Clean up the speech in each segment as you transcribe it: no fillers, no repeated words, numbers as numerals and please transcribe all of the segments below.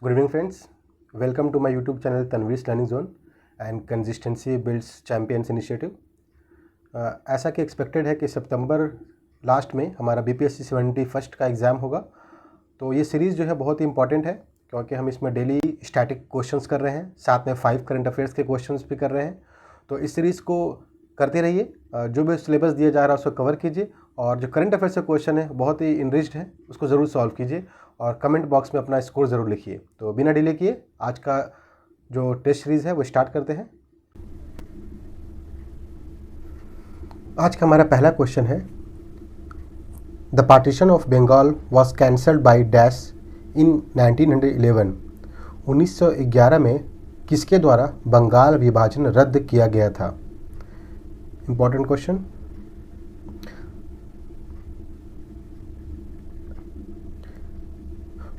Good evening friends, welcome to my YouTube channel Tanveer's Learning Zone and Consistency Builds Champions Initiative। ऐसा कि expected है कि सितंबर last में हमारा BPSC 71st का एग्ज़ाम होगा। तो ये सीरीज़ जो है बहुत ही इंपॉर्टेंट है क्योंकि हम इसमें डेली स्टैटिक क्वेश्चंस कर रहे हैं, साथ में 5 करंट अफेयर्स के क्वेश्चंस भी कर रहे हैं। तो इस सीरीज़ को करते रहिए, जो भी सिलेबस दिया जा रहा है उसको कवर कीजिए और जो करंट अफेयर्स का क्वेश्चन है बहुत ही इनरिच्ड है, उसको ज़रूर सॉल्व कीजिए और कमेंट बॉक्स में अपना स्कोर ज़रूर लिखिए। तो बिना डिले किए आज का जो टेस्ट सीरीज़ है वो स्टार्ट करते हैं। आज का हमारा पहला क्वेश्चन है, the partition of Bengal was cancelled by dash in 1911। 1911 में किसके द्वारा बंगाल विभाजन रद्द किया गया था? Important question.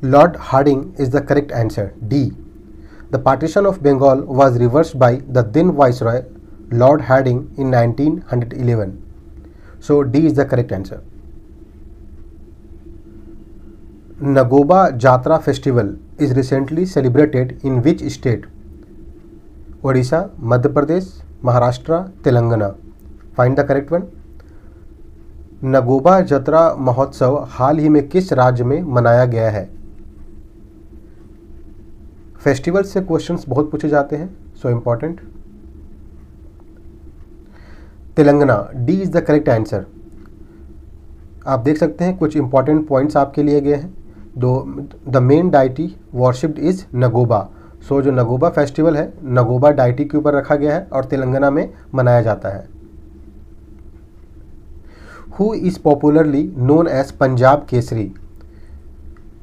Lord Hardinge is the correct answer. D. The partition of Bengal was reversed by the then Viceroy Lord Hardinge in 1911. So D is the correct answer. Nagoba Jatra festival is recently celebrated in which state? Odisha, Madhya Pradesh, Maharashtra, Telangana. Find the correct one. नगोबा जत्रा महोत्सव हाल ही में किस राज्य में मनाया गया है? Festival से क्वेश्चंस बहुत पूछे जाते हैं, so important. Telangana, D is the correct answer. आप देख सकते हैं कुछ इंपॉर्टेंट पॉइंट्स आपके लिए गए हैं। The main deity worshipped is Nagoba. So जो नगोबा फेस्टिवल है नगोबा डाइटी के ऊपर रखा गया है और तेलंगाना में मनाया जाता है। Who is popularly known as Punjab Kesari?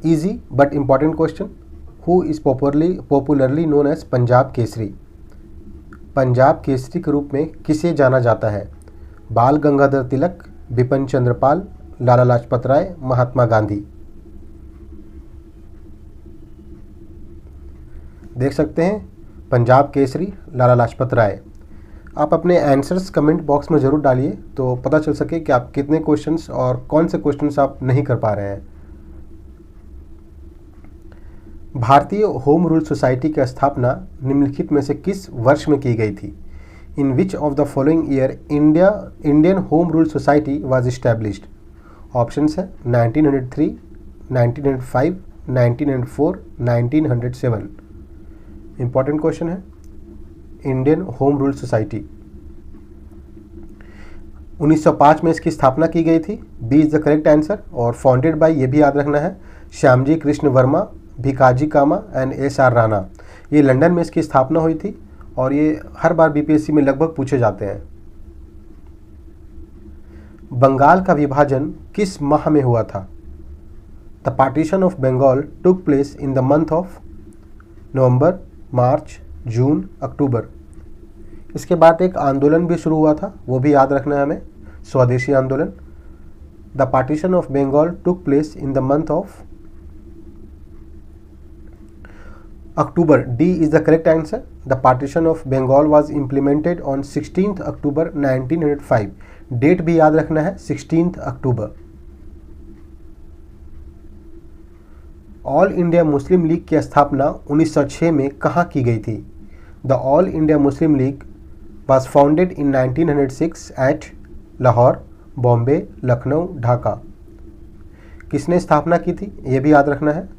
Easy but important question. Who is popularly known as Punjab Kesari? Punjab Kesari के रूप में किसे जाना जाता है? बाल गंगाधर तिलक, बिपिन चंद्र पाल, लाला लाजपत राय, महात्मा गांधी। देख सकते हैं पंजाब केसरी लाला लाजपत राय। आप अपने आंसर्स कमेंट बॉक्स में ज़रूर डालिए तो पता चल सके कि आप कितने क्वेश्चंस और कौन से क्वेश्चंस आप नहीं कर पा रहे हैं। भारतीय होम रूल सोसाइटी की स्थापना निम्नलिखित में से किस वर्ष में की गई थी? In which of the following year Indian Home Rule Society was established? Options है 1903, 1905, 1904, 1907। इंपॉर्टेंट क्वेश्चन है। इंडियन होम रूल सोसाइटी 1905 में इसकी स्थापना की गई थी। B is the correct answer. और फाउंडेड बाय, ये भी याद रखना है, श्यामजी कृष्ण वर्मा, भिकाजी कामा एंड SR राणा। ये लंदन में इसकी स्थापना हुई थी और ये हर बार BPSC में लगभग पूछे जाते हैं। बंगाल का विभाजन किस माह में हुआ था? The partition of Bengal took place in the month of November, March, June, October. इसके बाद एक आंदोलन भी शुरू हुआ था, वो भी याद रखना है हमें, स्वदेशी आंदोलन। The partition of Bengal took place in the month of October. D is the correct answer. The partition of Bengal was implemented on 16th October 1905. Date भी याद रखना है, 16th अक्टूबर। ऑल इंडिया मुस्लिम लीग की स्थापना 1906 में कहाँ की गई थी? The all India Muslim league was founded in 1906 at Lahore, Bombay, Lucknow, Dhaka. किसने स्थापना की थी ये भी याद रखना है।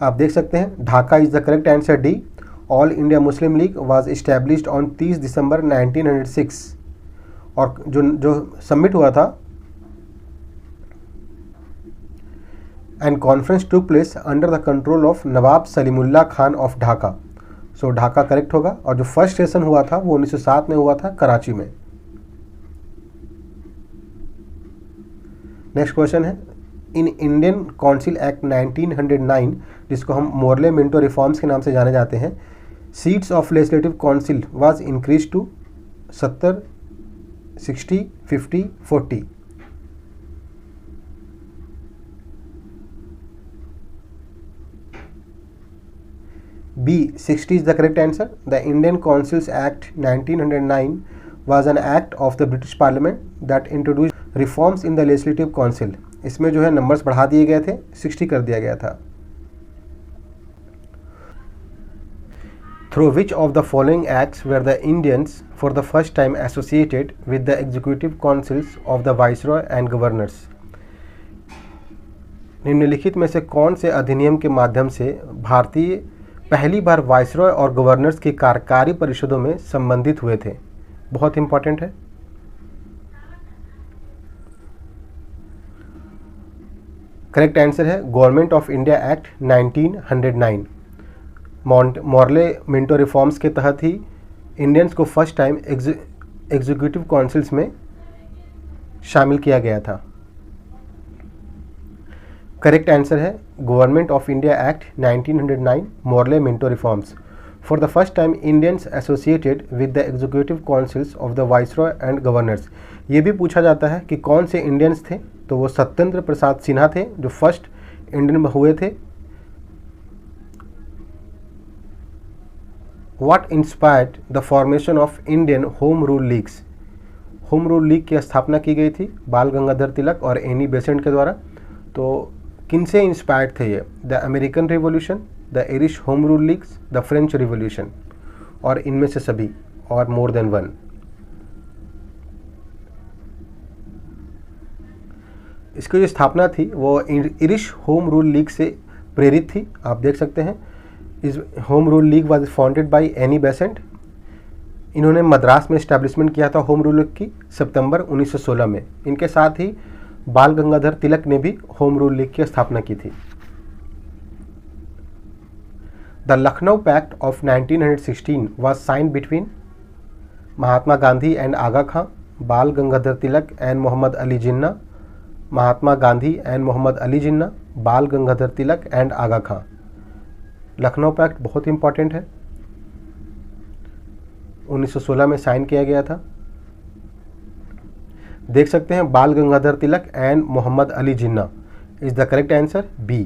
आप देख सकते हैं Dhaka is the correct answer. D, all India Muslim league was established on 30 दिसंबर 1906 और जो सबमिट हुआ था and conference took place under the control of Nawab Salimullah Khan of Dhaka. So Dhaka correct होगा। और जो फर्स्ट सेशन हुआ था वो 1907 में हुआ था कराची में। नेक्स्ट क्वेश्चन है, इन इंडियन काउंसिल एक्ट 1909, जिसको हम मोरले मिंटो रिफॉर्म्स के नाम से जाने जाते हैं, seats of legislative council was increase to 70, 60, 50, 40। B, 60 is the correct answer. The Indian Councils Act 1909 was an act of the British Parliament that introduced reforms in the legislative council, इसमें जो है numbers बढ़ा दिए गए थे, 60 कर दिया गया था। Through which of the following acts were the Indians for the first time associated with the executive councils of the viceroy and governors. निम्नलिखित में से कौन से अधिनियम के माध्यम से भारतीय पहली बार वाइसरॉय और गवर्नर्स की कार्यकारी परिषदों में संबंधित हुए थे? बहुत इंपॉर्टेंट है। करेक्ट आंसर है government of India act 1909। Morley Minto reforms के तहत ही इंडियंस को फर्स्ट टाइम एग्जीक्यूटिव काउंसिल्स में शामिल किया गया था। करेक्ट आंसर है government of India act 1909 Morley Minto reforms. For the first time Indians associated with the executive councils of the viceroy and governors. ये भी पूछा जाता है कि कौन से इंडियंस थे, तो वो सत्येंद्र प्रसाद सिन्हा थे जो फर्स्ट इंडियन हुए थे। What inspired the formation of Indian Home rule leagues. Home rule league की स्थापना की गई थी बाल गंगाधर तिलक और एनी बेसेंट के द्वारा। तो किनसे इंस्पायर्ड थे ये? The American revolution, the Irish home rule leagues, the French revolution, और इनमें से सभी, और मोर देन वन। इसकी जो स्थापना थी वो आयरिश होम रूल लीग से प्रेरित थी। आप देख सकते हैं इस home rule league was founded by Annie Besant. इन्होंने मद्रास में इस्टेब्लिशमेंट किया था होम रूल लीग की सितंबर 1916 में। इनके साथ ही बाल गंगाधर तिलक ने भी होम रूल लीग की स्थापना की थी। The Lucknow pact of 1916 was signed between Mahatma Gandhi and Aga Khan, Bal Gangadhar Tilak and Mohammad Ali Jinnah, Mahatma Gandhi and Mohammad Ali Jinnah, Bal Gangadhar Tilak and Aga Khan. Lucknow pact बहुत इंपॉर्टेंट है, 1916 में साइन किया गया था। देख सकते हैं Bal Gangadhar Tilak and Mohammad Ali Jinnah is the correct answer B.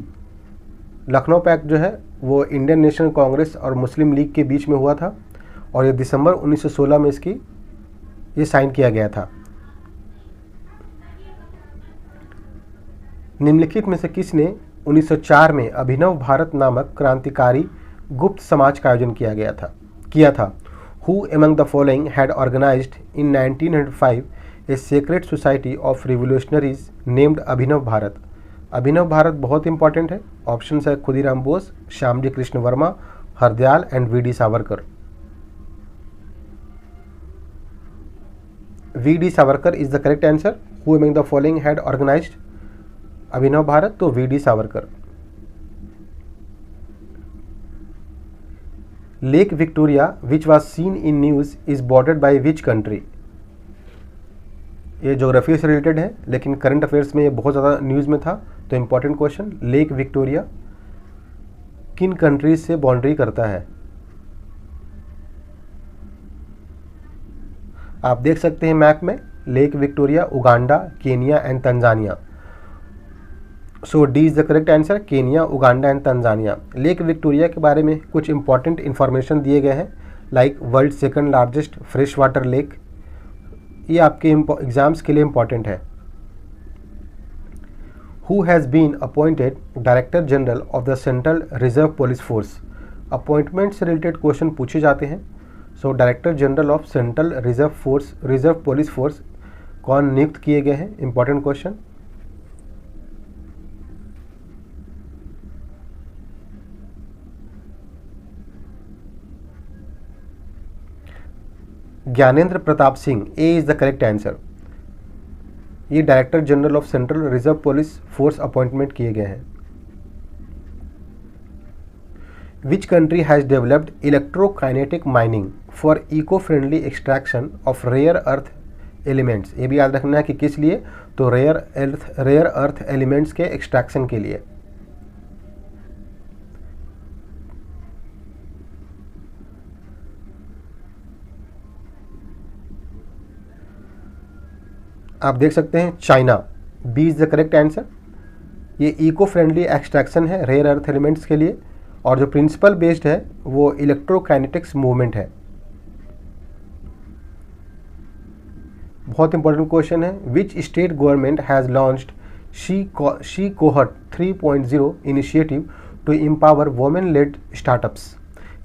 Lucknow pact जो है वो इंडियन नेशनल कांग्रेस और मुस्लिम लीग के बीच में हुआ था और ये दिसंबर 1916 में ये साइन किया गया था। निम्नलिखित में से किसने 1904 में अभिनव भारत नामक क्रांतिकारी गुप्त समाज का आयोजन किया था? Who among the following had organized in 1905 a secret society of revolutionaries named अभिनव भारत? अभिनव भारत बहुत इंपॉर्टेंट है। ऑप्शंस है Khudiram Bose, Shyamji Krishna Varma, Hardayal and V D. Savarkar. V D. Savarkar is the correct answer. Who among the following had organized Abhinav Bharat? तो V D. Savarkar. Lake Victoria which was seen in news is bordered by which country? ये geography से related है लेकिन current affairs में ये बहुत ज़्यादा न्यूज़ में था, तो इम्पॉर्टेंट क्वेश्चन, लेक विक्टोरिया किन कंट्रीज से बाउंड्री करता है? आप देख सकते हैं मैप में lake Victoria Uganda, Kenya and Tanzania. So D is the correct answer, Kenya, Uganda and Tanzania. Lake Victoria के बारे में कुछ इंपॉर्टेंट इन्फॉर्मेशन दिए गए हैं, like world second largest fresh water lake. ये आपके एग्जाम्स के लिए इंपॉर्टेंट है। Who has been appointed director general of the central reserve police force? Appointment से रिलेटेड क्वेश्चन पूछे जाते हैं। So director general of central reserve police force कौन नियुक्त किए गए हैं? Important question. Gyanendra Pratap Singh, A is the correct answer. ये director general of central reserve police force appointment किए गए हैं। Which country has developed electrokinetic mining for eco friendly extraction of rare earth elements? ये भी याद रखना है कि किस लिए, तो रेयर अर्थ एलिमेंट्स के एक्सट्रैक्शन के लिए। आप देख सकते हैं China, B is the correct answer. ये इको फ्रेंडली एक्सट्रैक्शन है रेयर अर्थ एलिमेंट्स के लिए और जो प्रिंसिपल बेस्ड है वो इलेक्ट्रोकाइनेटिक्स मूवमेंट है। बहुत इंपॉर्टेंट क्वेश्चन है, which state government has launched she cohort 3.0 initiative to empower women led startups.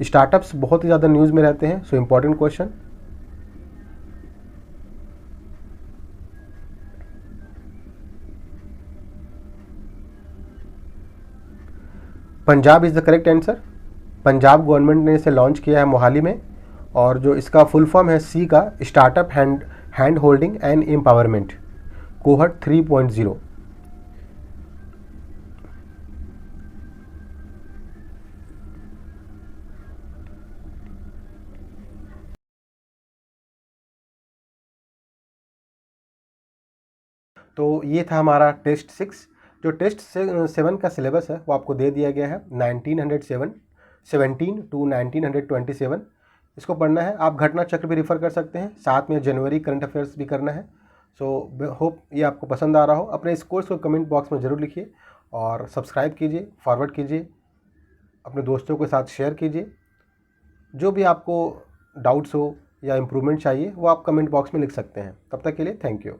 Startups बहुत ही ज़्यादा न्यूज़ में रहते हैं, so important question. Punjab is the correct answer. Punjab government ने इसे लॉन्च किया है मोहाली में, और जो इसका फुल फॉर्म है सी का, startup hand holding and empowerment, cohort 3.0। तो ये था हमारा टेस्ट 6। जो टेस्ट 7 का सिलेबस है वो आपको दे दिया गया है 1917 टू 1927। इसको पढ़ना है। आप घटना चक्र भी रेफर कर सकते हैं, साथ में जनवरी करंट अफेयर्स भी करना है। सो होप ये आपको पसंद आ रहा हो। अपने इस कोर्स को कमेंट बॉक्स में ज़रूर लिखिए और सब्सक्राइब कीजिए, फॉरवर्ड कीजिए, अपने दोस्तों के साथ शेयर कीजिए। जो भी आपको डाउट्स हो या इम्प्रूवमेंट चाहिए वो आप कमेंट बॉक्स में लिख सकते हैं। तब तक के लिए थैंक यू।